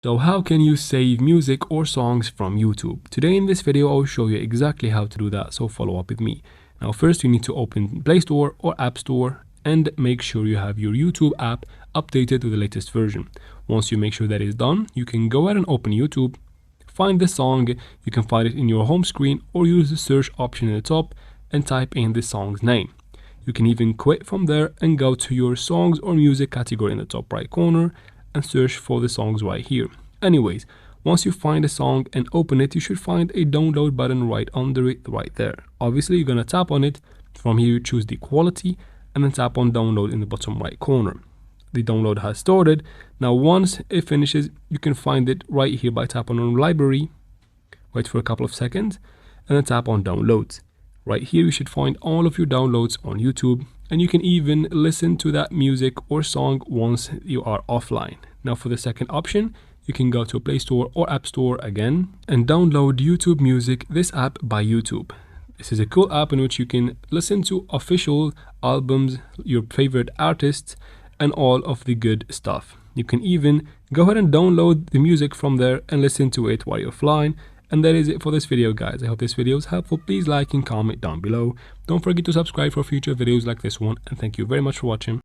So how can you save music or songs from YouTube? Today in this video, I'll show you exactly how to do that, so follow up with me. Now first you need to open Play Store or App Store and make sure you have your YouTube app updated to the latest version. Once you make sure that is done, you can go ahead and open YouTube, find the song, you can find it in your home screen or use the search option in the top and type in the song's name. You can even quit from there and go to your songs or music category in the top right corner and search for the songs right here. Anyways, once you find a song and open it, you should find a download button right under it right there. Obviously, you're gonna tap on it. From here, you choose the quality and then tap on download in the bottom right corner. The download has started. Now, once it finishes, you can find it right here by tapping on library. Wait for a couple of seconds and then tap on downloads. Right here, you should find all of your downloads on YouTube, and you can even listen to that music or song once you are offline. Now for the second option, you can go to Play Store or App Store again and download YouTube Music, this app by YouTube. This is a cool app in which you can listen to official albums, your favorite artists, and all of the good stuff. You can even go ahead and download the music from there and listen to it while you're offline. And that is it for this video, guys. I hope this video is helpful. Please like and comment down below. Don't forget to subscribe for future videos like this one. And thank you very much for watching.